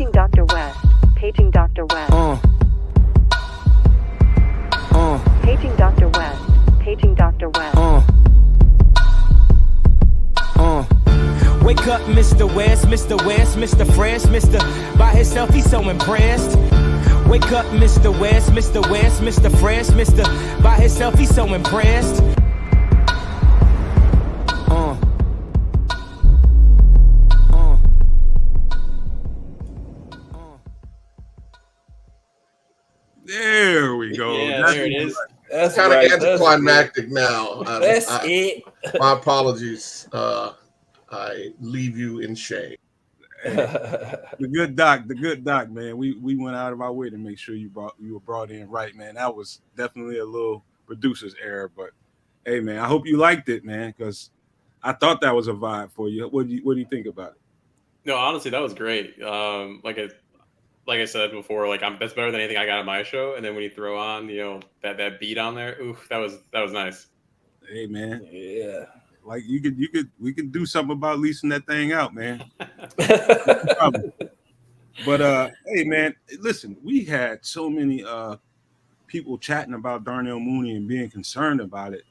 Paging Dr. West. Paging Dr. West. Paging Dr. West. Paging Dr. West. Wake up, Mr. West, Mr. West, Mr. Fresh, Mr. By himself, he's so impressed. Wake up, Mr. West, Mr. West, Mr. Fresh, Mr. By himself, he's so impressed. There we go. Yeah, there it is. That's kind of anticlimactic now. That's it. My apologies. I leave you in shame. The good doc, man. We went out of our way to make sure you were brought in right, man. That was definitely a little producer's error, but hey, man, I hope you liked it, man, because I thought that was a vibe for you. What do you think about it? No, honestly, that was great. Like I said before, that's better than anything I got on my show. And then when you throw on, that beat on there, oof, that was nice. Hey, man. Yeah. Like we could do something about leasing that thing out, man. But hey, man, listen, we had so many people chatting about Darnell Mooney and being concerned about it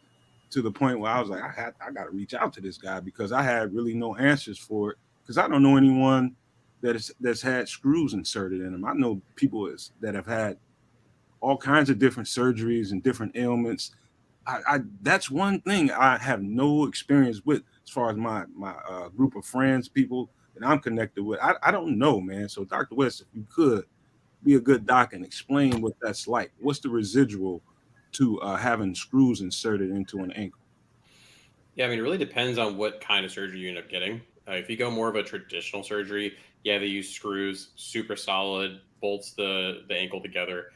to the point where I was like, I got to reach out to this guy because I had really no answers for it because I don't know anyone that's had screws inserted in them. I know people that have had all kinds of different surgeries and different ailments. I that's one thing I have no experience with as far as my group of friends, people that I'm connected with. I don't know, man. So Dr. West, if you could be a good doc and explain what that's like. What's the residual to having screws inserted into an ankle? Yeah, I mean, it really depends on what kind of surgery you end up getting. If you go more of a traditional surgery, yeah, they use screws, super solid, bolts the ankle together.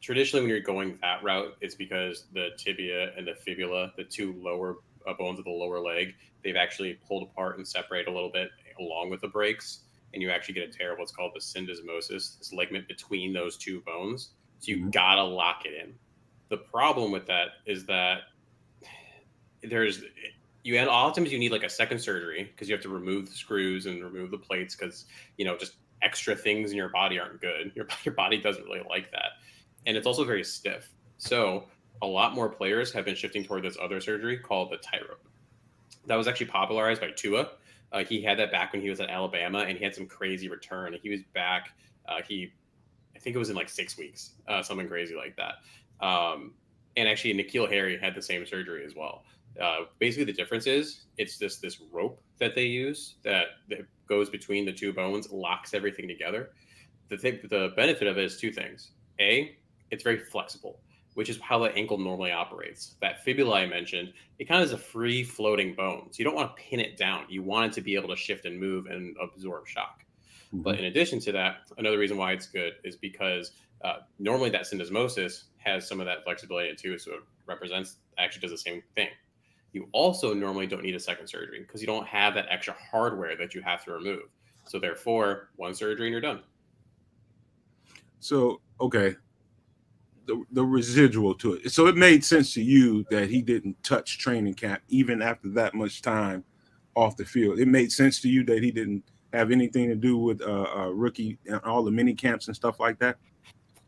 Traditionally, when you're going that route, it's because the tibia and the fibula, the two lower bones of the lower leg, they've actually pulled apart and separated a little bit along with the breaks. And you actually get a tear of what's called the syndesmosis, this ligament between those two bones. So you gotta lock it in. The problem with that is that a lot of times you need like a second surgery because you have to remove the screws and remove the plates because just extra things in your body aren't good. Your body doesn't really like that. And it's also very stiff. So a lot more players have been shifting toward this other surgery called the tightrope. That was actually popularized by Tua. He had that back when he was at Alabama, and he had some crazy return. He was back. I think it was in like 6 weeks, something crazy like that. And actually, N'Keal Harry had the same surgery as well. Basically, the difference is it's this rope that they use that goes between the two bones, locks everything together. The benefit of it is two things. A, it's very flexible, which is how the ankle normally operates. That fibula I mentioned, it kind of is a free floating bone. So you don't want to pin it down. You want it to be able to shift and move and absorb shock. Mm-hmm. But in addition to that, another reason why it's good is because normally that syndesmosis has some of that flexibility too. So it actually does the same thing. You also normally don't need a second surgery because you don't have that extra hardware that you have to remove. So therefore, one surgery and you're done. So, okay. The residual to it. So it made sense to you that he didn't touch training camp even after that much time off the field. It made sense to you that he didn't have anything to do with rookie and all the mini camps and stuff like that.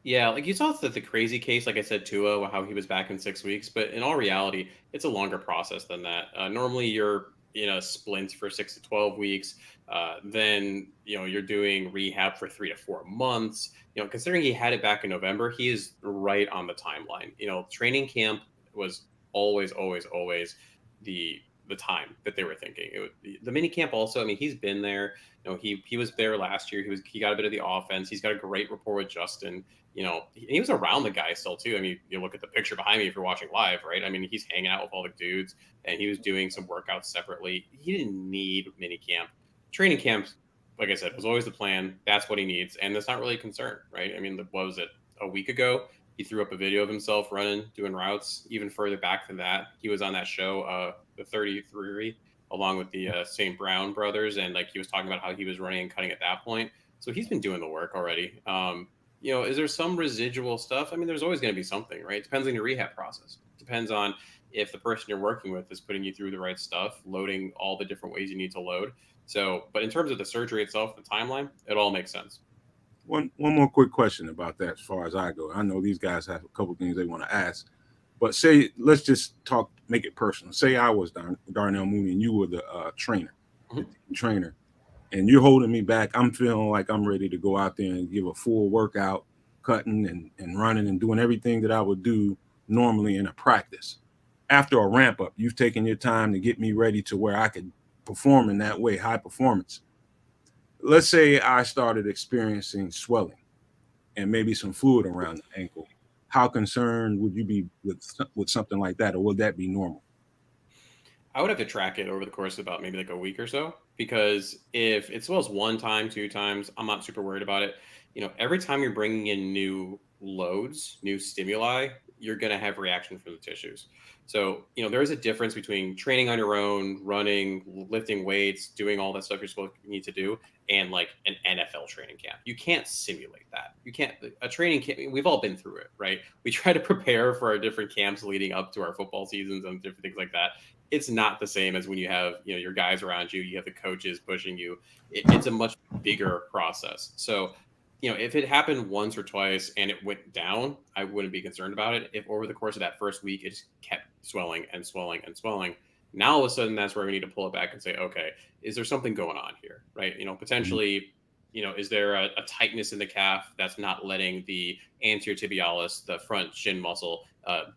Yeah, like you saw the crazy case, like I said, Tua, how he was back in 6 weeks. But in all reality, it's a longer process than that. Normally, you're in a splint for 6 to 12 weeks. Then, you're doing rehab for 3 to 4 months. Considering he had it back in November, he is right on the timeline. Training camp was always the time that they were thinking. The mini camp also, I mean, he's been there. He was there last year. He got a bit of the offense. He's got a great rapport with Justin. He was around the guy still too. I mean, you look at the picture behind me if you're watching live, right? I mean, he's hanging out with all the dudes and he was doing some workouts separately. He didn't need mini camp. Training camp, like I said, was always the plan. That's what he needs. And that's not really a concern, right? I mean, what was it? A week ago, he threw up a video of himself running, doing routes. Even further back than that, he was on that show, the 33, along with the St. Brown brothers. And he was talking about how he was running and cutting at that point. So he's been doing the work already. Is there some residual stuff? I mean, there's always going to be something, right? It depends on your rehab process. It depends on if the person you're working with is putting you through the right stuff, loading all the different ways you need to load. So, but in terms of the surgery itself, the timeline, it all makes sense. One more quick question about that as far as I go. I know these guys have a couple things they want to ask, but say let's just make it personal. Say I was Darnell Mooney and you were the trainer, and you're holding me back. I'm feeling like I'm ready to go out there and give a full workout, cutting and running and doing everything that I would do normally in a practice. After a ramp up, you've taken your time to get me ready to where I could perform in that way, high performance. Let's say I started experiencing swelling and maybe some fluid around the ankle. How concerned would you be with something like that, or would that be normal? I would have to track it over the course of about maybe like a week or so, because if it swells one time, two times, I'm not super worried about it. Every time you're bringing in new loads, new stimuli, you're going to have reaction from the tissues. So, there is a difference between training on your own, running, lifting weights, doing all that stuff you need to do, and like an NFL training camp. You can't simulate that. You can't, a training camp, we've all been through it, right? We try to prepare for our different camps leading up to our football seasons and different things like that. It's not the same as when you have, your guys around you, you have the coaches pushing you. It's a much bigger process. So, if it happened once or twice and it went down, I wouldn't be concerned about it. If over the course of that first week, it just kept swelling and swelling and swelling, now all of a sudden that's where we need to pull it back and say, okay, is there something going on here? Right. Potentially, is there a tightness in the calf that's not letting the anterior tibialis, the front shin muscle,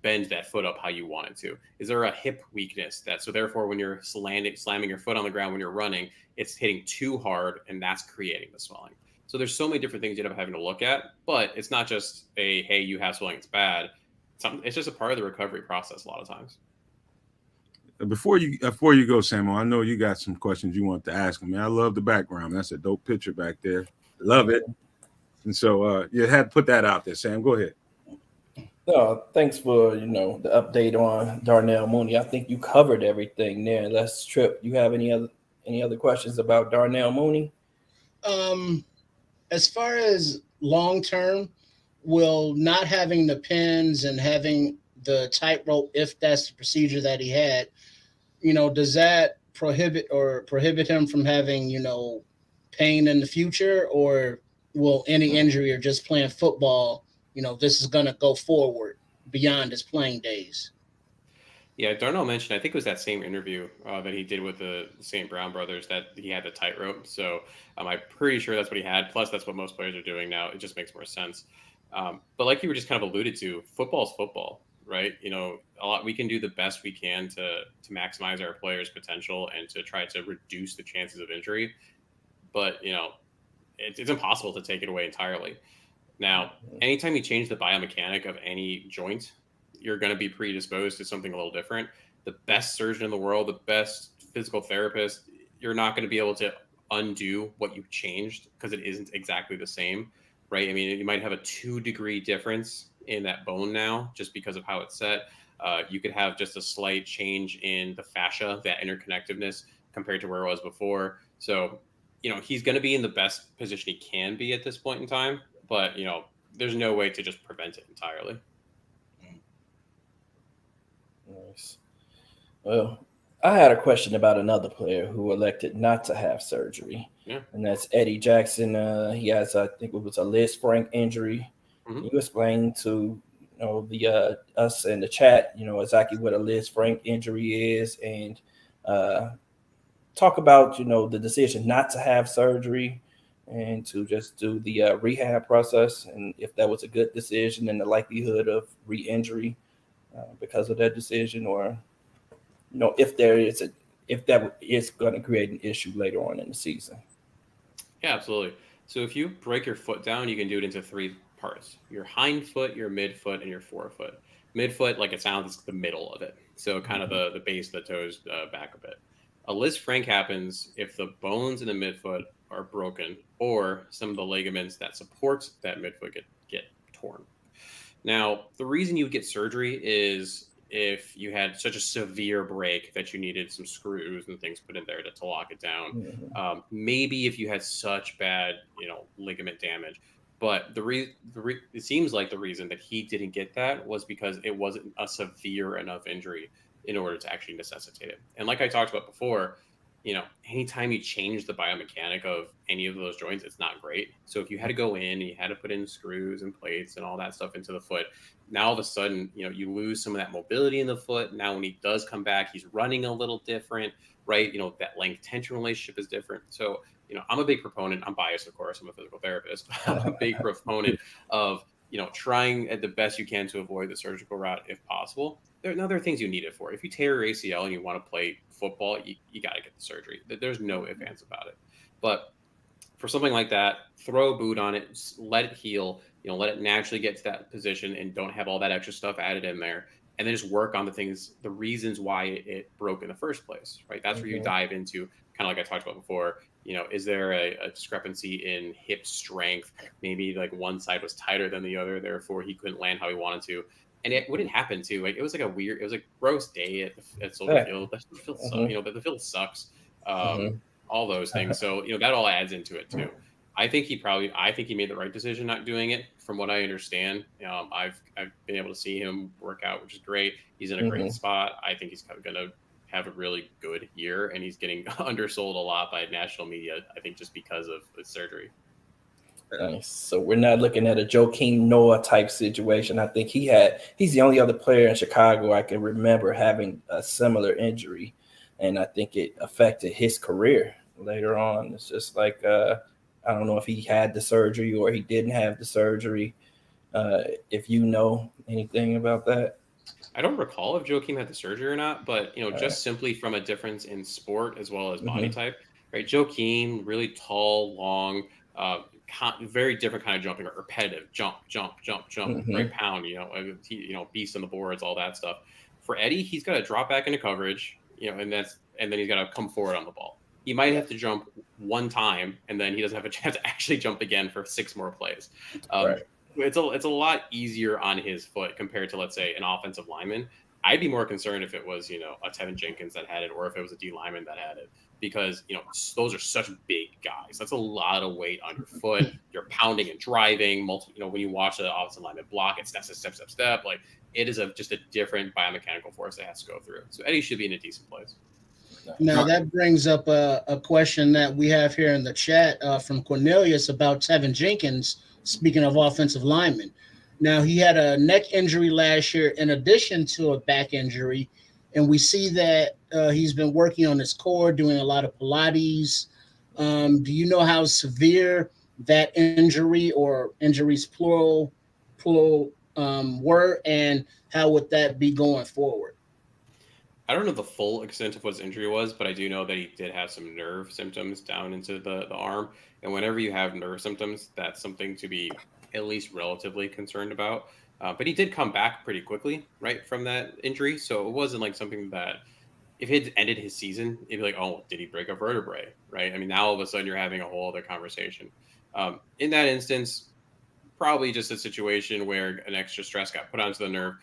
bend that foot up how you want it to? Is there a hip weakness so therefore when you're slamming your foot on the ground when you're running, it's hitting too hard and that's creating the swelling? So there's so many different things you end up having to look at, but it's not just hey, you have swelling, it's bad. It's just a part of the recovery process a lot of times. Before you go, Samuel, I know you got some questions you want to ask me. I love the background. That's a dope picture back there. Love it. And so you had to put that out there, Sam. Go ahead. Thanks for the update on Darnell Mooney. I think you covered everything there. Let's Trip. You have any other questions about Darnell Mooney? As far as long term, will not having the pins and having the tightrope, if that's the procedure that he had, does that prohibit him from having, pain in the future, or will any injury or just playing football, this is going to go forward beyond his playing days? Yeah, Darnell mentioned, I think it was that same interview that he did with the St. Brown brothers, that he had the tightrope. So I'm pretty sure that's what he had. Plus, that's what most players are doing now. It just makes more sense. But like you were just kind of alluded to, football's football, right? We can do the best we can to maximize our players' potential and to try to reduce the chances of injury. But, it's impossible to take it away entirely. Now, anytime you change the biomechanic of any joint, you're going to be predisposed to something a little different. The best surgeon in the world, the best physical therapist, you're not going to be able to undo what you've changed because it isn't exactly the same, right? I mean, you might have a 2-degree difference in that bone now just because of how it's set. You could have just a slight change in the fascia, that interconnectiveness compared to where it was before. So, he's going to be in the best position he can be at this point in time, but, there's no way to just prevent it entirely. Nice. Well, I had a question about another player who elected not to have surgery, and that's Eddie Jackson. He has, I think it was a Liz Frank injury. Mm-hmm. Can you explain to us in the chat, exactly what a Liz Frank injury is, and talk about the decision not to have surgery and to just do the rehab process, and if that was a good decision and the likelihood of re-injury because of that decision, or if that is going to create an issue later on in the season. Yeah, absolutely. So if you break your foot down, you can do it into 3 parts: your hind foot, your midfoot, and your forefoot. Midfoot, like it sounds, is the middle of it, so kind of the base of the toes back a bit. A Liz Frank happens if the bones in the midfoot are broken, or some of the ligaments that support that midfoot get torn. Now, the reason you would get surgery is if you had such a severe break that you needed some screws and things put in there to lock it down. Mm-hmm. Maybe if you had such bad, ligament damage. But it seems like the reason that he didn't get that was because it wasn't a severe enough injury in order to actually necessitate it. And like I talked about before, anytime you change the biomechanic of any of those joints, it's not great. So if you had to go in and you had to put in screws and plates and all that stuff into the foot, now all of a sudden, you lose some of that mobility in the foot. Now, when he does come back, he's running a little different, right? That length tension relationship is different. So, I'm a big proponent. I'm biased, of course. I'm a physical therapist. I'm a big proponent of, trying at the best you can to avoid the surgical route if possible. There are things you need it for. If you tear your ACL and you want to play football, you got to get the surgery. There's no ifs, ands about it. But for something like that, throw a boot on it, let it heal, let it naturally get to that position and don't have all that extra stuff added in there. And then just work on the reasons why it broke in the first place, right? That's where you dive into, kind of like I talked about before, is there a discrepancy in hip strength? Maybe like one side was tighter than the other, therefore he couldn't land how he wanted to. And it wouldn't happen too. Like it was a gross day at Soldier Field. That field but the field sucks. All those things. So, that all adds into it too. I think he made the right decision not doing it. From what I understand, I've been able to see him work out, which is great. He's in a great spot. I think he's going to have a really good year, and he's getting undersold a lot by national media. I think just because of the surgery. Nice. So we're not looking at a Joakim Noah type situation. I think he's the only other player in Chicago I can remember having a similar injury, and I think it affected his career later on. It's just like I don't know if he had the surgery or he didn't have the surgery. If you know anything about that. I don't recall if Joakim had the surgery or not, but just simply from a difference in sport as well as body type, right? Joakim, really tall, long, very different kind of jumping, repetitive jump, right? Pound, beast on the boards, all that stuff. For Eddie, he's got to drop back into coverage, and then he's got to come forward on the ball. He might have to jump one time, and then he doesn't have a chance to actually jump again for 6 more plays. Right. It's a lot easier on his foot compared to, let's say, an offensive lineman. I'd be more concerned if it was, a Tevin Jenkins that had it, or if it was a D lineman that had it, because, those are such big guys. That's a lot of weight on your foot. You're pounding and driving. When you watch the offensive lineman block, it's step. Like, it is just a different biomechanical force that has to go through. So Eddie should be in a decent place. Now that brings up a question that we have here in the chat from Cornelius about Tevin Jenkins. Speaking of offensive linemen, now he had a neck injury last year in addition to a back injury, and we see that he's been working on his core, doing a lot of Pilates. Do you know how severe that injury or injuries plural were, and how would that be going forward? I don't know the full extent of what his injury was, but I do know that he did have some nerve symptoms down into the arm. And whenever you have nerve symptoms, that's something to be at least relatively concerned about. But he did come back pretty quickly, right, from that injury. So it wasn't like something that if it had ended his season, it'd be like, oh, did he break a vertebrae, right? I mean, now all of a sudden you're having a whole other conversation. In that instance, probably just a situation where an extra stress got put onto the nerve.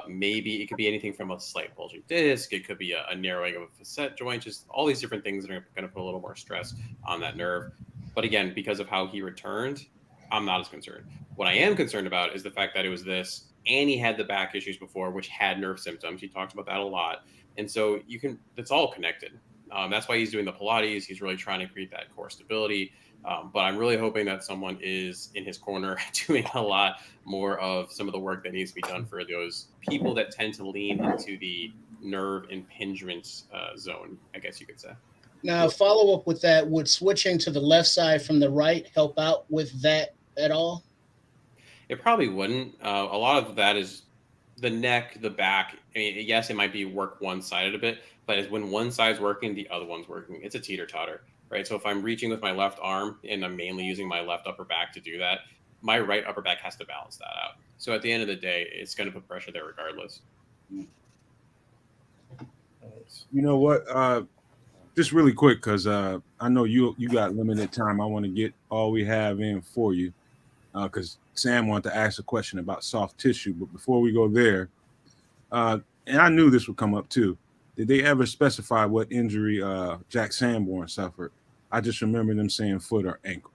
Maybe it could be anything from a slight bulging disc. It could be a narrowing of a facet joint, just all these different things that are going to put a little more stress on that nerve. But again, because of how he returned, I'm not as concerned. What I am concerned about is the fact that it was this, and he had the back issues before, which had nerve symptoms. He talks about that a lot. And so it's all connected. That's why he's doing the Pilates. He's really trying to create that core stability. But I'm really hoping that someone is in his corner doing a lot more of some of the work that needs to be done for those people that tend to lean into the nerve impingement zone, I guess you could say. Now, follow up with that, would switching to the left side from the right help out with that at all? It probably wouldn't. A lot of that is the neck, the back. I mean, yes, it might be work one-sided a bit, but when one side's working, the other one's working. It's a teeter-totter. Right. So if I'm reaching with my left arm and I'm mainly using my left upper back to do that, my right upper back has to balance that out. So at the end of the day, it's going to put pressure there regardless. You know what? Just really quick, because I know you got limited time. I want to get all we have in for you, because Sam wanted to ask a question about soft tissue. But before we go there, and I knew this would come up too. Did they ever specify what injury Jack Sanborn suffered? I just remember them saying foot or ankle.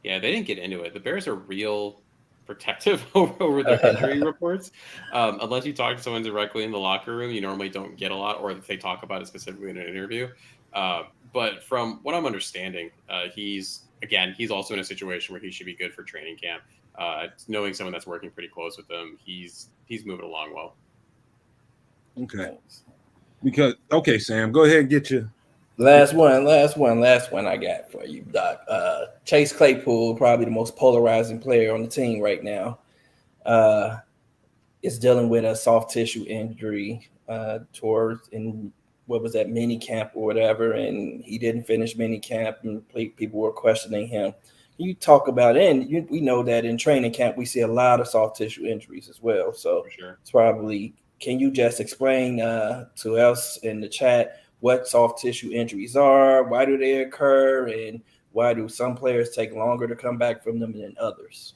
Yeah, they didn't get into it. The Bears are real protective over their injury reports. Unless you talk to someone directly in the locker room, you normally don't get a lot, or if they talk about it specifically in an interview. But from what I'm understanding, he's also in a situation where he should be good for training camp. Knowing someone that's working pretty close with him, he's moving along well. Okay. Because Sam, go ahead and get your last one I got for you, Doc. Chase Claypool, probably the most polarizing player on the team right now, is dealing with a soft tissue injury towards in what was that, mini camp or whatever, and he didn't finish mini camp, and people were questioning him. You talk about it, and we know that in training camp we see a lot of soft tissue injuries as well. So sure. It's probably, can you just explain to us in the chat what soft tissue injuries are, why do they occur, and why do some players take longer to come back from them than others?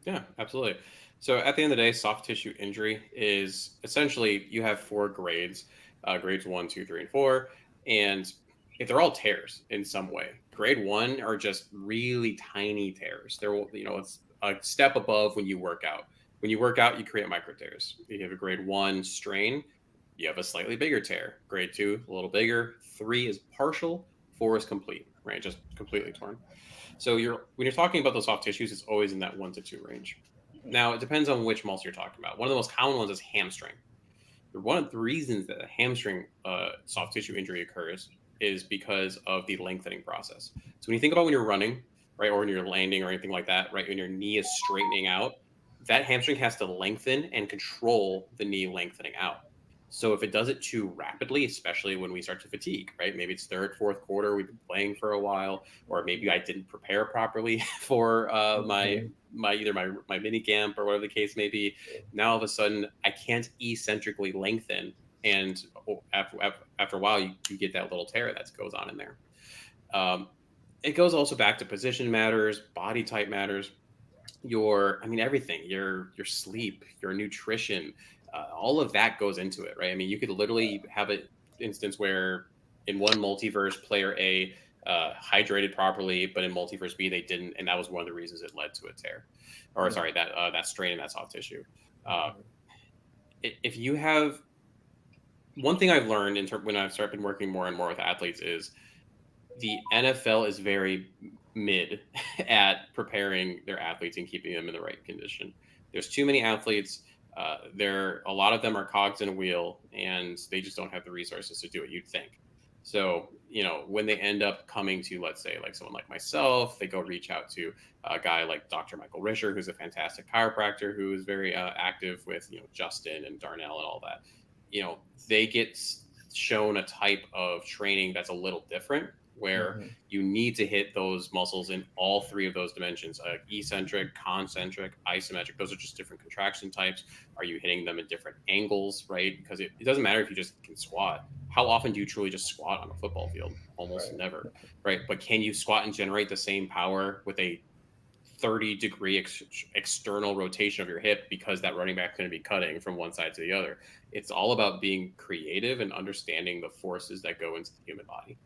Yeah, absolutely. So at the end of the day, soft tissue injury is essentially you have 4 grades, grades 1, 2, 3, and 4. And if they're all tears in some way, grade 1 are just really tiny tears. It's a step above when you work out. When you work out, you create micro tears. You have a grade 1 strain, you have a slightly bigger tear. Grade 2, a little bigger. 3 is partial. 4 is complete, right? Just completely torn. So when you're talking about those soft tissues, it's always in that 1 to 2 range. Now, it depends on which muscle you're talking about. One of the most common ones is hamstring. One of the reasons that a hamstring soft tissue injury occurs is because of the lengthening process. So when you think about when you're running, right, or when you're landing or anything like that, right, when your knee is straightening out, that hamstring has to lengthen and control the knee lengthening out. So if it does it too rapidly, especially when we start to fatigue, right? Maybe it's 3rd, 4th quarter, we've been playing for a while, or maybe I didn't prepare properly for my mini camp or whatever the case may be. Now all of a sudden I can't eccentrically lengthen, and after a while you get that little tear that goes on in there. It goes also back to position matters, body type matters, everything, your sleep, your nutrition. All of that goes into it, right? I mean, you could literally have an instance where in one multiverse, player A hydrated properly, but in multiverse B, they didn't. And that was one of the reasons it led to a tear. Or sorry, that strain in that soft tissue. If you have... One thing I've learned when I've started working more and more with athletes is the NFL is very mid at preparing their athletes and keeping them in the right condition. There's too many athletes. A lot of them are cogs in a wheel, and they just don't have the resources to do it, you'd think. So, when they end up coming to, let's say, like someone like myself, they go reach out to a guy like Dr. Michael Risher, who's a fantastic chiropractor, who is very active with, Justin and Darnell and all that. They get shown a type of training that's a little different, where you need to hit those muscles in all 3 of those dimensions, eccentric, concentric, isometric. Those are just different contraction types. Are you hitting them at different angles, right? Because it doesn't matter if you just can squat. How often do you truly just squat on a football field? Almost never, right? But can you squat and generate the same power with a 30-degree external rotation of your hip, because that running back is going to be cutting from one side to the other? It's all about being creative and understanding the forces that go into the human body.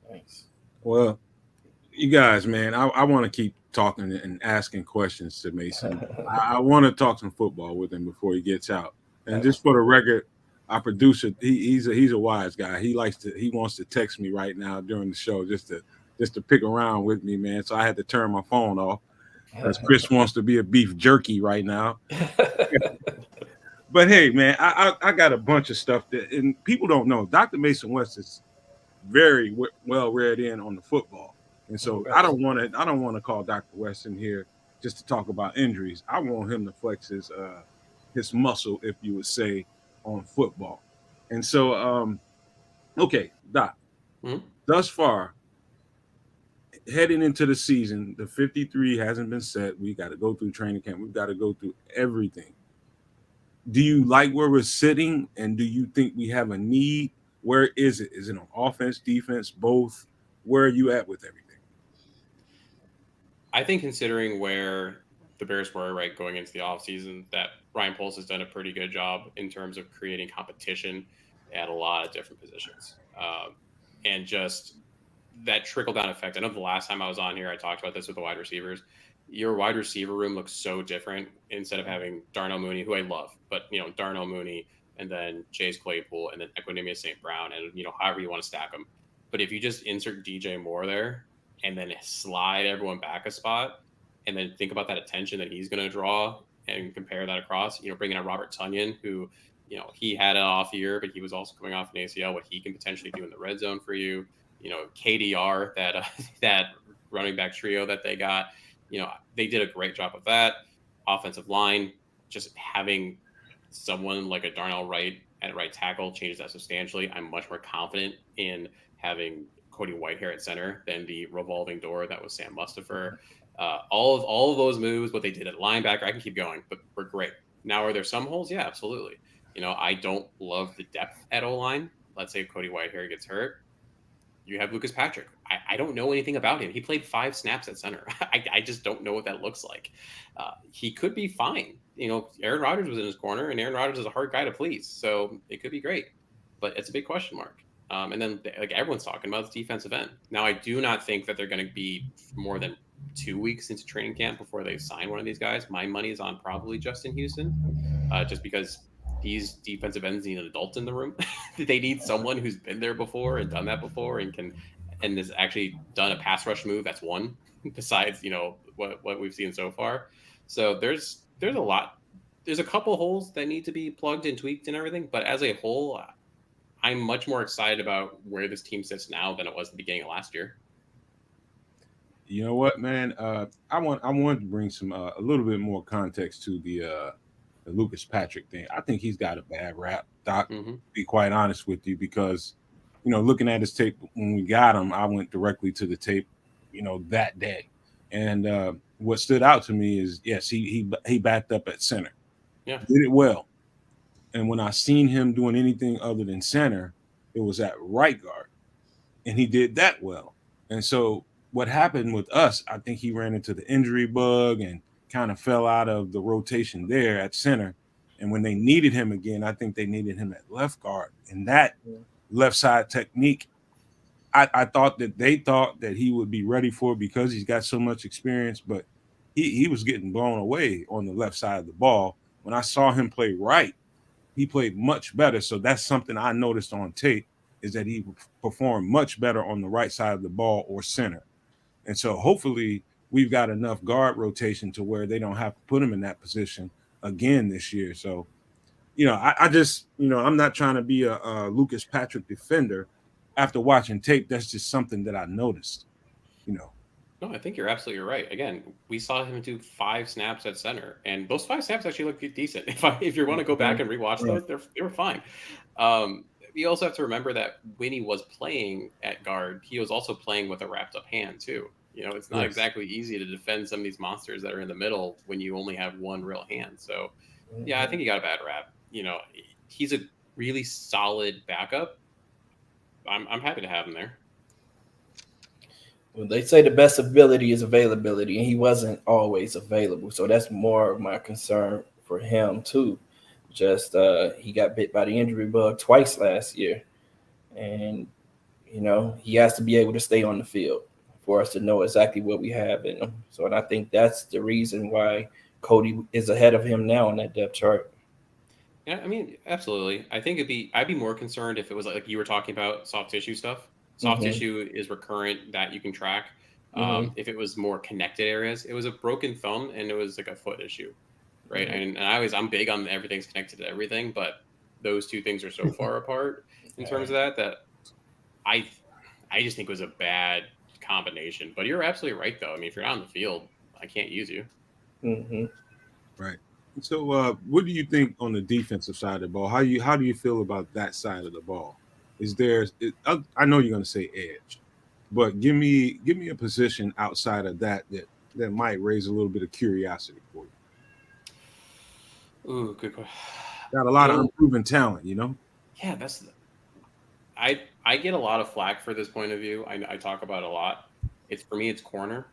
Thanks. Well, you guys, man, I want to keep talking and asking questions to Mason. I want to talk some football with him before he gets out. And just for the record, our producer, he's a wise guy. He wants to text me right now during the show just to pick around with me, man. So I had to turn my phone off because Chris wants to be a beef jerky right now. But hey, man, I got a bunch of stuff and people don't know. Dr. Mason West is very well read in on the football, and so I don't want to call Dr. West in here just to talk about injuries. I want him to flex his muscle, if you would say, on football. And so, okay, Doc, thus far, heading into the season, the 53 hasn't been set. We got to go through training camp. We've got to go through everything. Do you like where we're sitting, and do you think we have a need? Where is it? Is it on offense, defense, both? Where are you at with everything? I think, considering where the Bears were, right, going into the offseason, that Ryan Poles has done a pretty good job in terms of creating competition at a lot of different positions. And just that trickle-down effect. I know the last time I was on here, I talked about this with the wide receivers. Your wide receiver room looks so different. Instead of having Darnell Mooney, who I love, but, Darnell Mooney, and then Chase Claypool, and then Equanimeous St. Brown, and, however you want to stack them. But if you just insert DJ Moore there and then slide everyone back a spot, and then think about that attention that he's going to draw and compare that across, bringing in Robert Tonyan, who, he had an off year, but he was also coming off an ACL, what he can potentially do in the red zone for you. KDR, that running back trio that they got, they did a great job of that. Offensive line, just having someone like a Darnell Wright at right tackle changes that substantially. I'm much more confident in having Cody Whitehair at center than the revolving door that was Sam Mustipher. All of those moves, what they did at linebacker, I can keep going, but we're great. Now, are there some holes? Yeah, absolutely. I don't love the depth at O-line. Let's say Cody Whitehair gets hurt. You have Lucas Patrick. I don't know anything about him. He played 5 snaps at center. I just don't know what that looks like. He could be fine. Aaron Rodgers was in his corner, and Aaron Rodgers is a hard guy to please. So it could be great, but it's a big question mark. And then like everyone's talking about the defensive end. Now, I do not think that they're going to be more than 2 weeks into training camp before they sign one of these guys. My money is on probably Justin Houston, just because these defensive ends need an adult in the room. They need someone who's been there before and done that before and has actually done a pass rush move that's won besides, what we've seen so far. So there's a lot. There's a couple holes that need to be plugged and tweaked and everything. But as a whole, I'm much more excited about where this team sits now than it was at the beginning of last year. You know what, man? I want to bring some a little bit more context to the Lucas Patrick thing. I think he's got a bad rap, Doc. To be quite honest with you, because looking at his tape when we got him, I went directly to the tape, that day, and what stood out to me is yes, he backed up at center, did it well, and when I seen him doing anything other than center, it was at right guard, and he did that well, and so. What happened with us, I think he ran into the injury bug and kind of fell out of the rotation there at center. And when they needed him again, I think they needed him at left guard. And that left side technique, I thought that they thought that he would be ready for it because he's got so much experience, but he was getting blown away on the left side of the ball. When I saw him play right, he played much better. So that's something I noticed on tape, is that he performed much better on the right side of the ball or center. And so hopefully we've got enough guard rotation to where they don't have to put him in that position again this year. So, I just, I'm not trying to be a Lucas Patrick defender. After watching tape, that's just something that I noticed, No, I think you're absolutely right. Again, we saw him do 5 snaps at center, and those 5 snaps actually look decent. If you want to go back and rewatch those, they were fine. You also have to remember that when he was playing at guard, he was also playing with a wrapped up hand too. It's not exactly easy to defend some of these monsters that are in the middle when you only have one real hand. So yeah, I think he got a bad rap. He's a really solid backup. I'm happy to have him there. Well, they say the best ability is availability, and he wasn't always available. So that's more of my concern for him too. Just he got bit by the injury bug twice last year, and he has to be able to stay on the field for us to know exactly what we have in him. So, and I think that's the reason why Cody is ahead of him now on that depth chart. Yeah, I mean, absolutely. I think I'd be more concerned if it was like you were talking about soft tissue stuff. Soft tissue is recurrent that you can track. If it was more connected areas, it was a broken thumb and it was like a foot issue. Right. And I'm big on everything's connected to everything, but those two things are so far apart in terms of that I just think it was a bad combination. But you're absolutely right, though. I mean, if you're not on the field, I can't use you. Right. So what do you think on the defensive side of the ball? How do you feel about that side of the ball? I know you're going to say edge, but give me a position outside of that might raise a little bit of curiosity for you. Ooh, good question. Got a lot of unproven talent, Yeah, I get a lot of flack for this point of view. I talk about it a lot. For me, it's corner,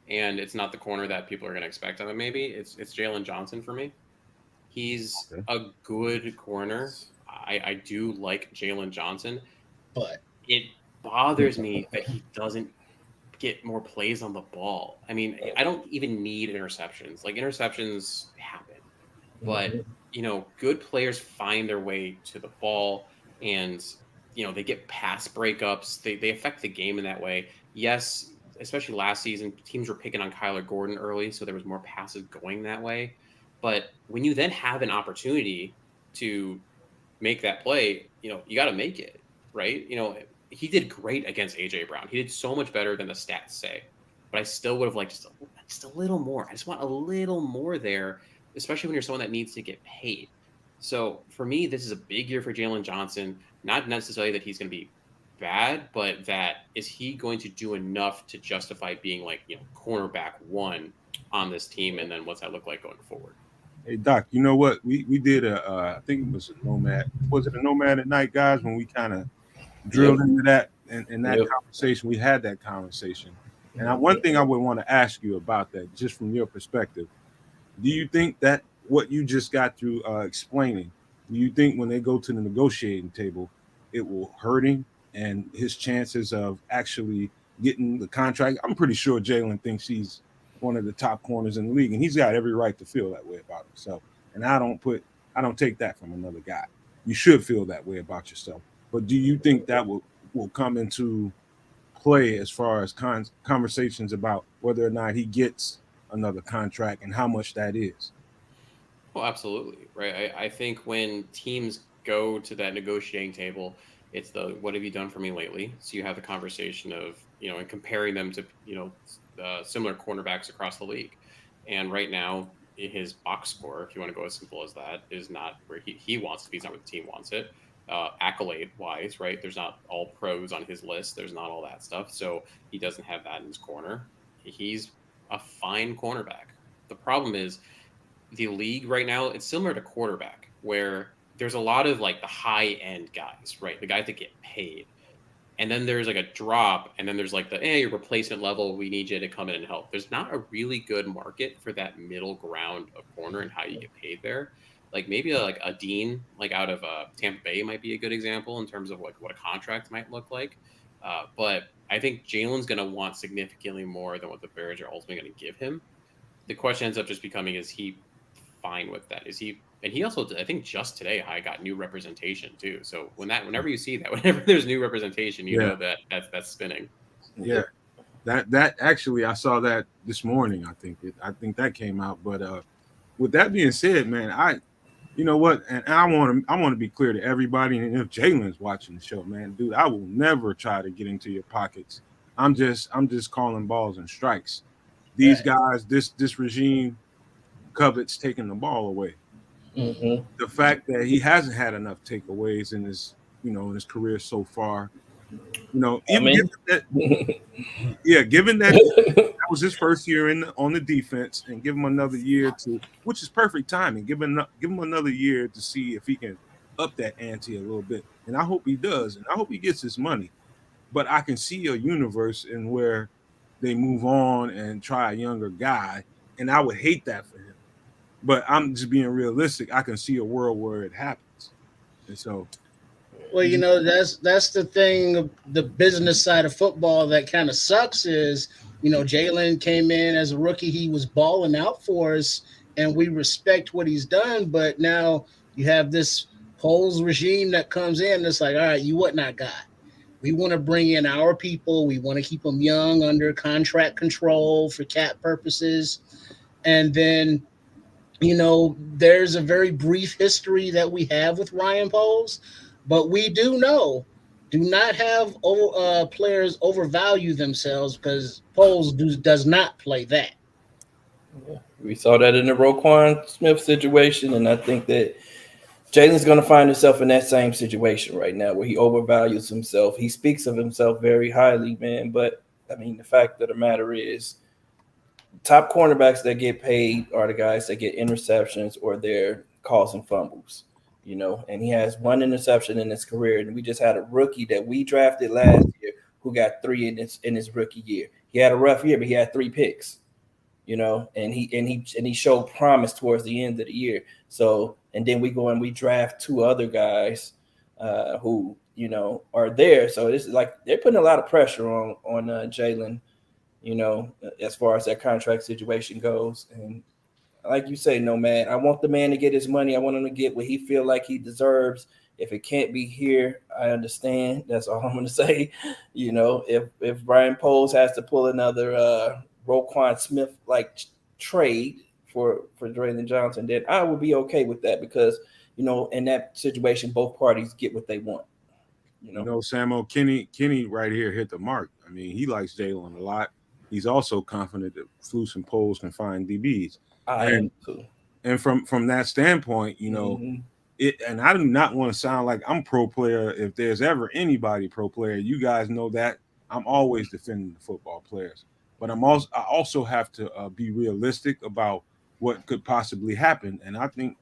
and it's not the corner that people are going to expect of him. Maybe it's Jalen Johnson for me. He's a good corner. I do like Jalen Johnson, but it bothers me that he doesn't get more plays on the ball. I mean, I don't even need interceptions. Like, interceptions happen. But, good players find their way to the ball, and they get pass breakups. They affect the game in that way. Yes, especially last season, teams were picking on Kyler Gordon early, so there was more passes going that way. But when you then have an opportunity to make that play, you got to make it, right? He did great against AJ Brown. He did so much better than the stats say. But I still would have liked just a little more. I just want a little more there, especially when you're someone that needs to get paid. So for me, this is a big year for Jalen Johnson. Not necessarily that he's going to be bad, but that is he going to do enough to justify being cornerback one on this team, and then what's that look like going forward? Hey Doc, you know what? We did I think it was a Nomad. Was it a Nomad at Night, guys? When we kind of drilled into that in that conversation, we had that conversation. And one thing I would want to ask you about that, just from your perspective, do you think that what you just got through explaining, do you think when they go to the negotiating table, it will hurt him and his chances of actually getting the contract? I'm pretty sure Jalen thinks he's one of the top corners in the league, and he's got every right to feel that way about himself. And I don't take that from another guy. You should feel that way about yourself. But do you think that will come into play as far as conversations about whether or not he gets another contract and how much that is? Well, absolutely, right. I think when teams go to that negotiating table, it's what have you done for me lately? So you have the conversation of, and comparing them to, similar cornerbacks across the league. And right now, his box score, if you want to go as simple as that, is not where he wants to be. It's not where the team wants it. Accolade wise, right? There's not all pros on his list. There's not all that stuff. So he doesn't have that in his corner. He's a fine cornerback. The problem is the league right now, it's similar to quarterback, where there's a lot of the high end guys, right? The guys that get paid. And then there's a drop, and then there's your replacement level. We need you to come in and help. There's not a really good market for that middle ground of corner and how you get paid there. Maybe a Dean out of Tampa Bay might be a good example in terms of what a contract might look like. But I think Jalen's going to want significantly more than what the Bears are ultimately going to give him. The question ends up just becoming, is he fine with that? Is he? And he also, I think just today, I got new representation too. So whenever you see that, whenever there's new representation, you know that's spinning. Yeah, that actually, I saw that this morning. I think that came out. But with that being said, man, you know what? And I want to be clear to everybody. And if Jalen's watching the show, man, dude, I will never try to get into your pockets. I'm just calling balls and strikes. These guys, this regime covets taking the ball away. Mm-hmm. The fact that he hasn't had enough takeaways in his career so far, given that was his first year on the defense, and give him another year which is perfect timing. Give him another year to see if he can up that ante a little bit, and I hope he does, and I hope he gets his money. But I can see a universe in where they move on and try a younger guy, and I would hate that for him. But I'm just being realistic. I can see a world where it happens, and so. Well, that's the thing. The business side of football that kind of sucks is, Jalen came in as a rookie. He was balling out for us, and we respect what he's done. But now you have this Poles regime that comes in. It's all right, you what not guy. We want to bring in our people. We want to keep them young under contract control for cap purposes. And then, there's a very brief history that we have with Ryan Poles. But we do not have players overvalue themselves, because Poles does not play that. Yeah, we saw that in the Roquan Smith situation, and I think that Jalen's going to find himself in that same situation right now where he overvalues himself. He speaks of himself very highly, man. But, the fact of the matter is, top cornerbacks that get paid are the guys that get interceptions or they're causing fumbles. And he has one interception in his career. And we just had a rookie that we drafted last year who got 3 in his rookie year. He had a rough year, but he had 3 picks, and he showed promise towards the end of the year. So, and then we go and we draft 2 other guys who, are there. So this is they're putting a lot of pressure on Jalen, as far as that contract situation goes. And like you say, Nomad, I want the man to get his money. I want him to get what he feel like he deserves. If it can't be here, I understand. That's all I'm going to say. You know, if Brian Poles has to pull another Roquan Smith like trade for Draylon Johnson, then I would be okay with that because, you know, in that situation, both parties get what they want. You know, Samo, Kenny right here hit the mark. I mean, he likes Jalen a lot. He's also confident that Flus and Poles can find DBs. I am too. And from that standpoint, you know, and I do not want to sound like I'm pro player. If there's ever anybody pro player, you guys know that I'm always defending the football players. But I also have to be realistic about what could possibly happen. And I think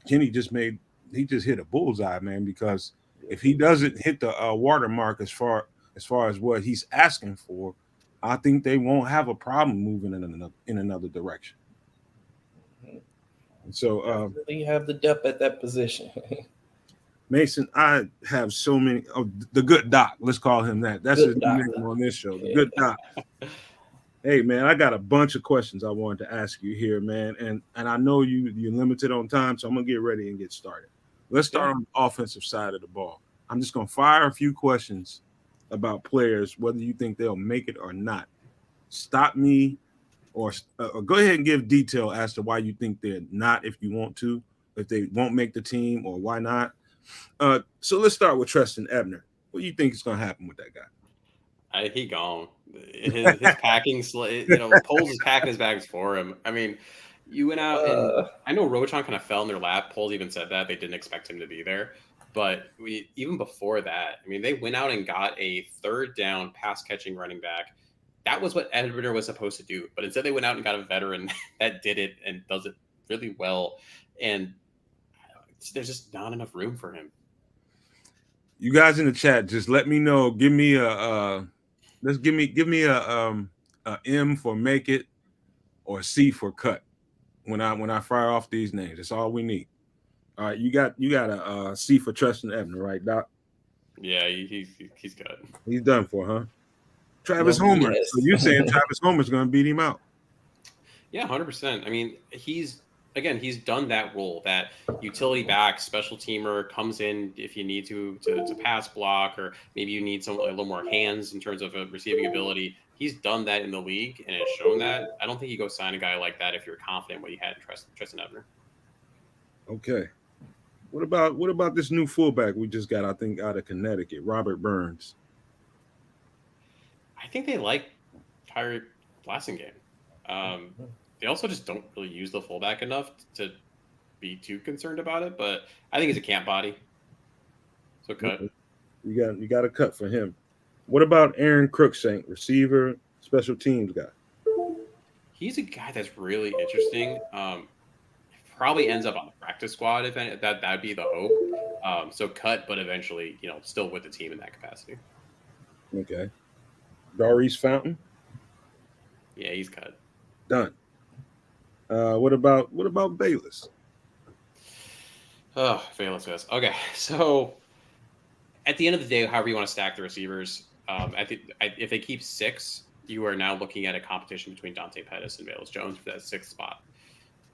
Kenny just hit a bullseye, man, because if he doesn't hit the watermark as far as what he's asking for, I think they won't have a problem moving in another direction. So you have the depth at that position. Mason, I have so many. Oh, the good doc. Let's call him that. That's his name on this show. The good doc. Hey, man, I got a bunch of questions I wanted to ask you here, man, and I know you're limited on time, so I'm gonna get ready and get started. Let's start on the offensive side of the ball. I'm just gonna fire a few questions about players, whether you think they'll make it or not. Stop me. Or go ahead and give detail as to why you think they're not, if you want to, if they won't make the team, or why not. So let's start with Treston Ebner. What do you think is going to happen with that guy? He gone. His packing, Poles is packing his bags for him. I mean, you went out and I know Rochon kind of fell in their lap. Poles even said that they didn't expect him to be there. But even before that, I mean, they went out and got a third down pass catching running back. That was what Ebner was supposed to do. But instead they went out and got a veteran that did it and does it really well. And there's just not enough room for him. You guys in the chat, just let me know. Give me a M for make it or C for cut when I fire off these names. That's all we need. All right, you got a C for Treston Ebner, right, Doc? Yeah, he's good. He's done for, huh? Travis Homer. Yes. So you're saying Travis Homer's going to beat him out? Yeah, 100%. I mean, he's done that role, that utility back, special teamer, comes in if you need to pass block, or maybe you need a little more hands in terms of a receiving ability. He's done that in the league and has shown that. I don't think you go sign a guy like that if you're confident what you had in Treston Ebner. Okay. What about this new fullback we just got, I think, out of Connecticut, Robert Burns? I think they like Tyreek Blasingame. They also just don't really use the fullback enough to be too concerned about it. But I think he's a camp body, so cut. You got a cut for him. What about Aaron Crookshank, receiver, special teams guy? He's a guy that's really interesting. Probably ends up on the practice squad if that'd be the hope. So cut, but eventually, still with the team in that capacity. Okay. Darius Fountain? Yeah, he's cut. Done. What about Bayless? Oh, Bayless, yes. Okay, so at the end of the day, however you want to stack the receivers, I think if they keep 6, you are now looking at a competition between Dante Pettis and Bayless Jones for that 6th spot.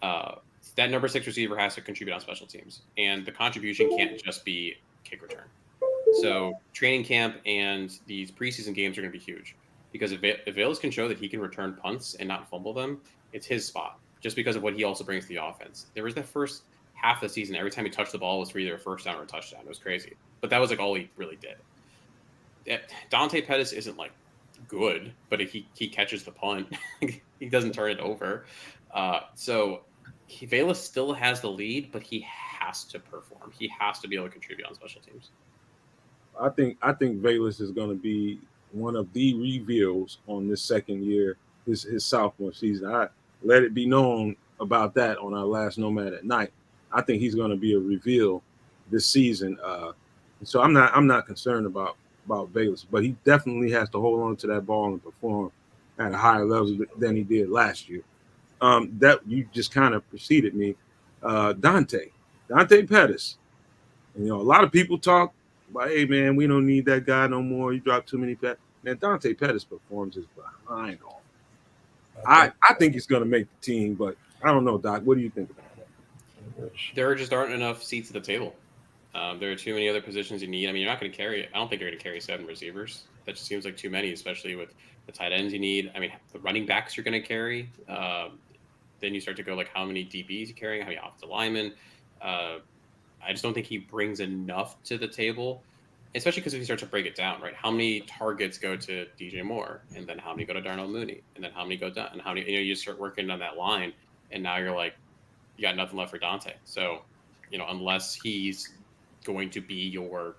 That number 6 receiver has to contribute on special teams, and the contribution can't just be kick return. So training camp and these preseason games are going to be huge, because if Bayless can show that he can return punts and not fumble them, it's his spot, just because of what he also brings to the offense. There was the first half of the season, every time he touched the ball was for either a first down or a touchdown. It was crazy. But that was all he really did. Dante Pettis isn't good, but if he catches the punt, he doesn't turn it over. So Bayless still has the lead, but he has to perform. He has to be able to contribute on special teams. I think Bayless is going to be one of the reveals on this second year, his sophomore season. I let it be known about that on our last Nomad at Night. I think he's going to be a reveal this season. So I'm not concerned about Bayless, but he definitely has to hold on to that ball and perform at a higher level than he did last year. That you just kind of preceded me. Dante Pettis. And, a lot of people talk about, hey man, we don't need that guy no more. You dropped too many passes. Man, Dante Pettis performs his behind off. Okay. I think he's going to make the team, but I don't know, Doc. What do you think about that? There just aren't enough seats at the table. There are too many other positions you need. I mean, you're not going to carry. I don't think you're going to carry 7 receivers. That just seems like too many, especially with the tight ends you need. I mean, the running backs you're going to carry. Then you start to go like how many DBs you're carrying, how many offensive linemen. I just don't think he brings enough to the table, especially because if you start to break it down, right? How many targets go to DJ Moore, and then how many go to Darnell Mooney, and then how many go down, and how many, you start working on that line, and now you're like, you got nothing left for Dante. So, unless he's going to be your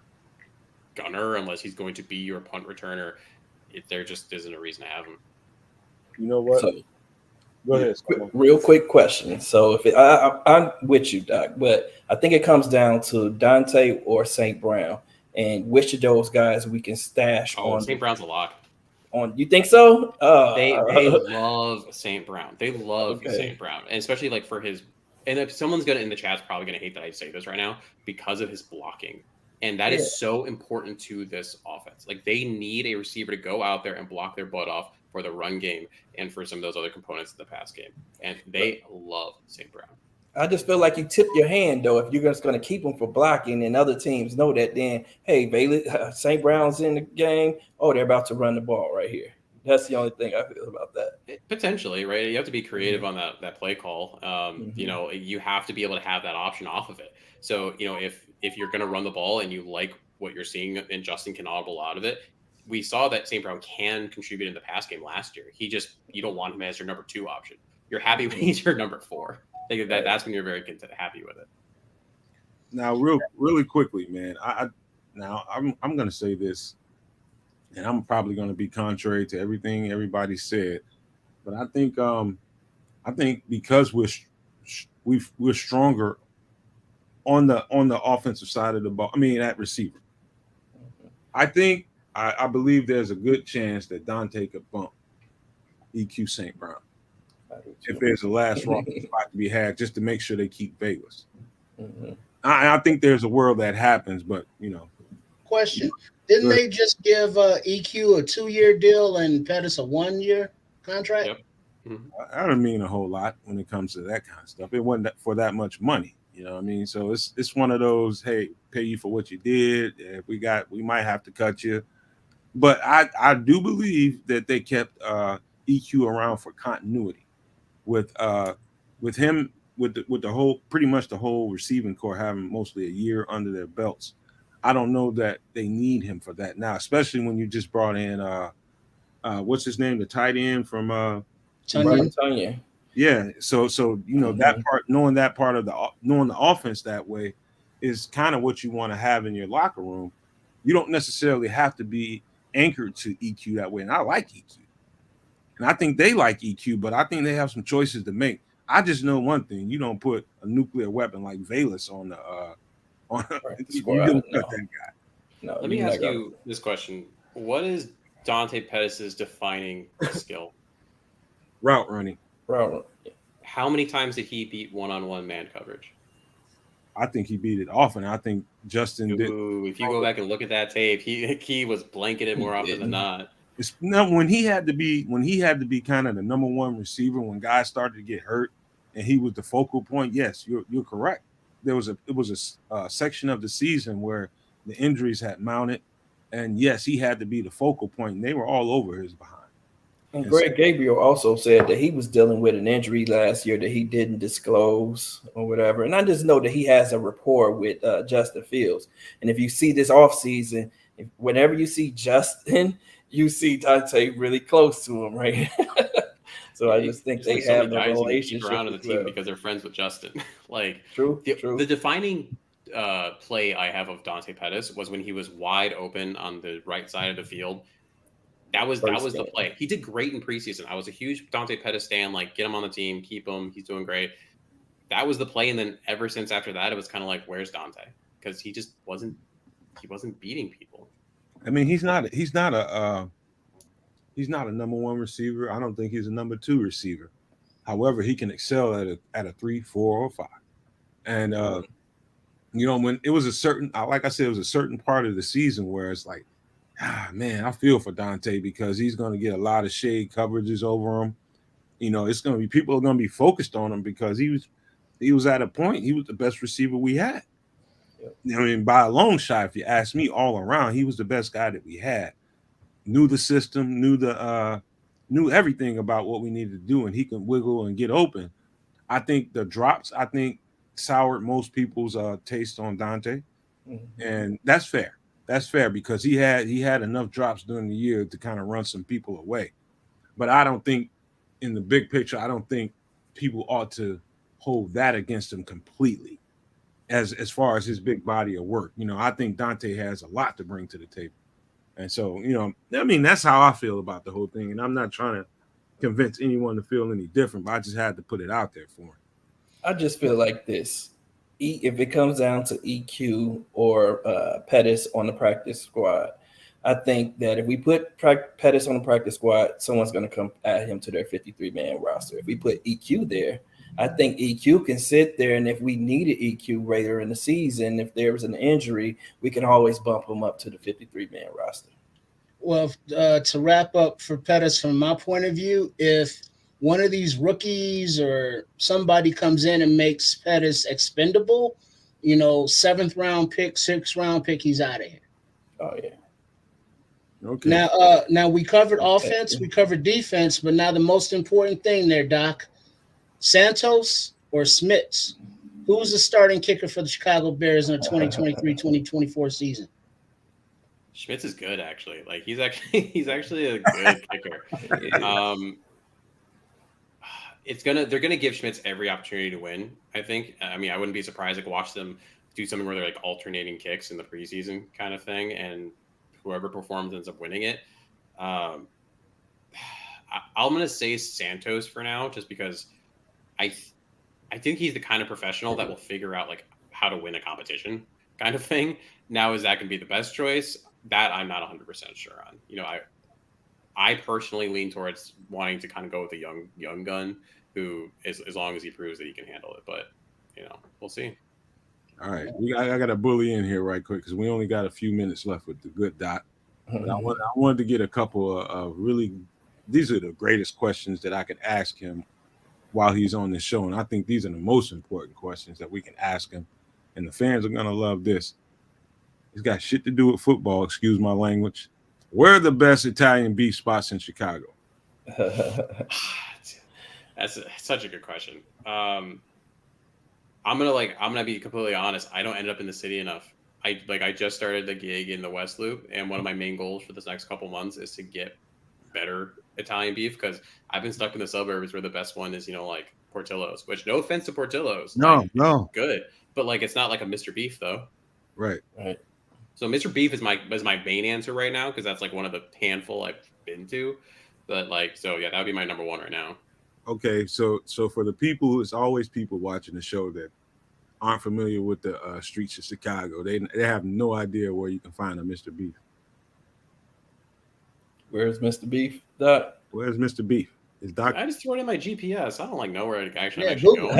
gunner, unless he's going to be your punt returner, there just isn't a reason to have him. You know what? So, go ahead. Real quick question. So if I'm with you, Doc, but I think it comes down to Dante or St. Brown, and which of those guys we can stash on. St. Brown's a lock. You think so? They love St. Brown. They love St. Brown, and especially like for his. And if someone's in the chat's probably gonna hate that I say this right now because of his blocking, and that is so important to this offense. Like they need a receiver to go out there and block their butt off for the run game and for some of those other components of the pass game, and they love St. Brown. I just feel like you tip your hand though if you're just going to keep them for blocking, and other teams know that. Then hey, Bailey, St. Brown's in the game. Oh, they're about to run the ball right here. That's the only thing I feel about that. Potentially, right? You have to be creative on that play call. You have to be able to have that option off of it. So, if you're going to run the ball and you like what you're seeing and Justin can audible out of it, we saw that St. Brown can contribute in the pass game last year. You don't want him as your number 2 option. You're happy when he's your number 4. I think that's when you're very happy with it. Now, really quickly, man. I'm going to say this, and I'm probably going to be contrary to everything everybody said, but I think because we're stronger on the offensive side of the ball. I mean, at receiver. I believe there's a good chance that Dante could bump EQ St. Brown if there's a last spot to be had, just to make sure they keep Vegas. I think there's a world that happens, but Question: Didn't they just give EQ a 2-year deal and Pettis a 1-year contract? Yep. Mm-hmm. I don't mean a whole lot when it comes to that kind of stuff. It wasn't for that much money. You know what I mean? So it's one of those, hey, pay you for what you did. If we might have to cut you. But I do believe that they kept EQ around for continuity with him with the whole, pretty much the whole receiving corps having mostly a year under their belts. I don't know that they need him for that now, especially when you just brought in what's his name, the tight end from Tunyon. Yeah, so that part, knowing the offense that way is kind of what you want to have in your locker room. You don't necessarily have to be anchored to EQ that way, and I like EQ, and I think they like EQ, but I think they have some choices to make. I just know one thing: you don't put a nuclear weapon like Velas on the you don't cut that guy. No, let me ask you this question: what is Dante Pettis' defining skill? Route running. How many times did he beat one-on-one man coverage? I think he beat it often. I think Justin did. If you go back and look at that tape, he was blanketed more often than not. When he had to be kind of the number 1 receiver when guys started to get hurt and he was the focal point. Yes, you're correct. It was a section of the season where the injuries had mounted, and yes, he had to be the focal point, and they were all over his behind. And Greg Gabriel also said that he was dealing with an injury last year that he didn't disclose or whatever. And I just know that he has a rapport with Justin Fields. And if you see this offseason, whenever you see Justin, you see Dante really close to him, right? So I just think they have a relationship around the team because they're friends with Justin. True. The defining play I have of Dante Pettis was when he was wide open on the right side of the field. That was the play. He did great in preseason. I was a huge Dante Pettis stan. Get him on the team, keep him. He's doing great. That was the play, and then ever since after that, it was kind of like, where's Dante? Because he just wasn't beating people. I mean, he's not a number 1 receiver. I don't think he's a number 2 receiver. However, he can excel at a 3, 4, or 5. And when it was a certain part of the season where it's like, man, I feel for Dante because he's going to get a lot of shade coverages over him. It's going to be, people are going to be focused on him because he was at a point, he was the best receiver we had. I mean, by a long shot, if you ask me, all around, he was the best guy that we had. Knew the system, knew everything about what we needed to do, and he can wiggle and get open. I think the drops, soured most people's taste on Dante, and that's fair. That's fair because he had enough drops during the year to kind of run some people away. But I don't think, in the big picture, I don't think people ought to hold that against him completely. As far as his big body of work, I think Dante has a lot to bring to the table. And so, I mean, that's how I feel about the whole thing. And I'm not trying to convince anyone to feel any different, but I just had to put it out there for him. I just feel like this. If it comes down to EQ or Pettis on the practice squad, I think that if we put Pettis on the practice squad, someone's going to come at him to their 53-man roster. If we put EQ there, I think EQ can sit there, and if we needed EQ later in the season, if there was an injury, we can always bump him up to the 53-man roster. Well, to wrap up for Pettis, from my point of view, if one of these rookies or somebody comes in and makes Pettis expendable, 7th round pick, 6th round pick, he's out of here. Oh, yeah. Okay. Now we covered offense, we covered defense, but now the most important thing there, Doc, Santos or Smits? Who's the starting kicker for the Chicago Bears in the 2023-2024 season? Schmitz is good, actually. Like he's actually a good kicker. They're gonna give Schmitz every opportunity to win. I think. I mean, I wouldn't be surprised to watch them do something where they're like alternating kicks in the preseason kind of thing, and whoever performs ends up winning it. I'm gonna say Santos for now, just because I think he's the kind of professional that will figure out like how to win a competition kind of thing. Now, is that going to be the best choice? That I'm not 100% sure on. I personally lean towards wanting to kind of go with a young gun who, as long as he proves that he can handle it. But we'll see. All right, I got to bully in here right quick because we only got a few minutes left with the good Dot. But I wanted to get a couple of really. These are the greatest questions that I could ask him while he's on the show, and I think these are the most important questions that we can ask him, and the fans are gonna love this. It's got shit to do with football. Excuse my language. Where are the best Italian beef spots in Chicago? That's such a good question. I'm gonna be completely honest. I don't end up in the city enough. I just started the gig in the West Loop, and one of my main goals for this next couple months is to get better Italian beef, because I've been stuck in the suburbs where the best one is like Portillo's, which, no offense to Portillo's, no, good, but like it's not like a Mr. Beef though. Right. So Mr. Beef is my main answer right now, because that's like one of the handful I've been to. But that would be my number one right now. Okay, so for the people, it's always people watching the show that aren't familiar with the streets of Chicago. They have no idea where you can find a Mr. Beef. Where's Mr. Beef, Doc? Where's Mr. Beef? Is Doc? I just throw it in my GPS. I don't know where I'm actually going.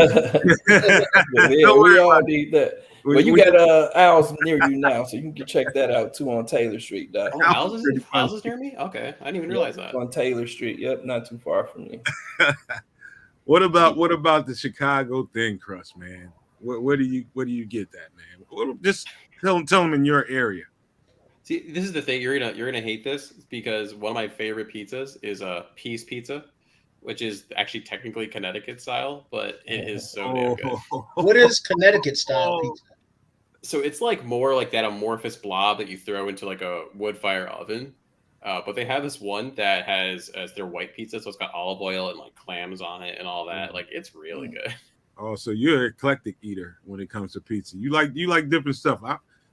We all need that. Well, you got Owls near you now, so you can check that out too on Taylor Street, Doc. Owls is near me? Okay, I didn't even realize that. On Taylor Street, yep, not too far from you. What about the Chicago thin crust, man? Where do you get that, man? Just tell them in your area. See, this is the thing. You're gonna hate this, because one of my favorite pizzas is a Peace Pizza, which is actually technically Connecticut style, but it is so damn good. What is Connecticut style pizza? So it's like more like that amorphous blob that you throw into like a wood fire oven. But they have this one that has as their white pizza, so it's got olive oil and like clams on it and all that. Like, it's really good. Oh, so you're an eclectic eater when it comes to pizza. You like different stuff.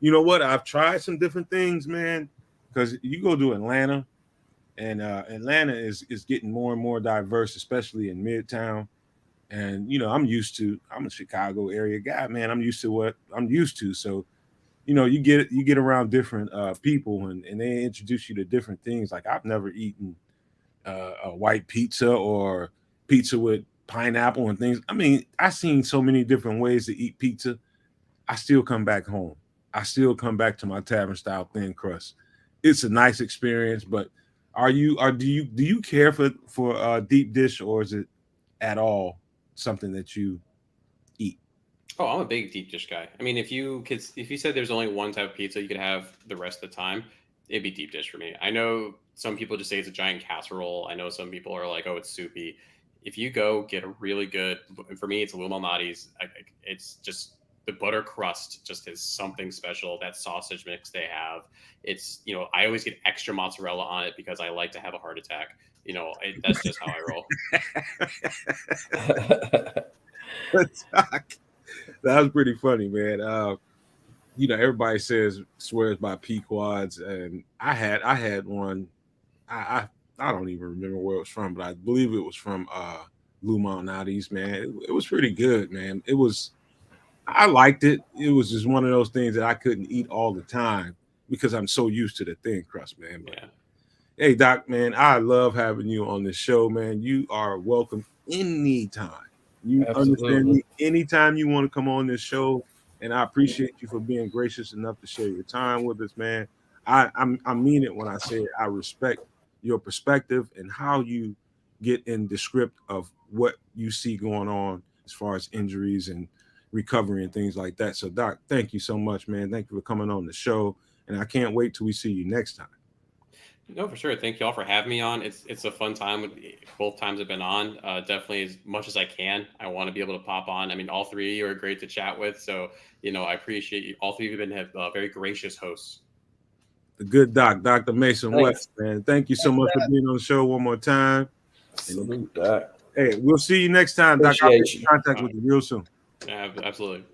You know what? I've tried some different things, man. Because you go to Atlanta, and Atlanta is getting more and more diverse, especially in Midtown. And I'm a Chicago area guy, man. I'm used to what I'm used to. So, you get around different people, and they introduce you to different things. Like, I've never eaten a white pizza or pizza with pineapple and things. I mean, I've seen so many different ways to eat pizza. I still come back home. I still come back to my tavern style thin crust. It's a nice experience, but do you care for deep dish, or is it at all something that you eat? Oh, I'm a big deep dish guy. I mean, if you said there's only one type of pizza you could have the rest of the time, it'd be deep dish for me. I know some people just say it's a giant casserole. I know some people are like, oh, it's soupy. If you go get a really good, for me, it's Lou Malnati's. It's just the butter crust just is something special. That sausage mix they have, it's, I always get extra mozzarella on it because I like to have a heart attack. That's just how I roll. That was pretty funny, man. Everybody swears by Pequods, and I had one. I don't even remember where it was from, but I believe it was from Lou Malnati's, man. It was pretty good, man. I liked it. It was just one of those things that I couldn't eat all the time because I'm so used to the thin crust, man. But, yeah. Hey, Doc, man, I love having you on this show, man. You are welcome anytime. You understand me anytime you want to come on this show, and I appreciate you for being gracious enough to share your time with us, man. I mean it when I say I respect your perspective and how you get in the script of what you see going on as far as injuries and recovery and things like that. So, Doc, thank you so much, man. Thank you for coming on the show, and I can't wait till we see you next time. No, for sure. Thank you all for having me on. It's a fun time with both times I've been on. Definitely as much as I can. I want to be able to pop on. I mean, all three of you are great to chat with. So, I appreciate you. All three of you have been very gracious hosts. The good Doc, Dr. Mason West, man. Thank you so much for being on the show one more time. Salute, Doc. Hey, we'll see you next time, Doc. I'll be in contact with you real soon. Yeah, absolutely.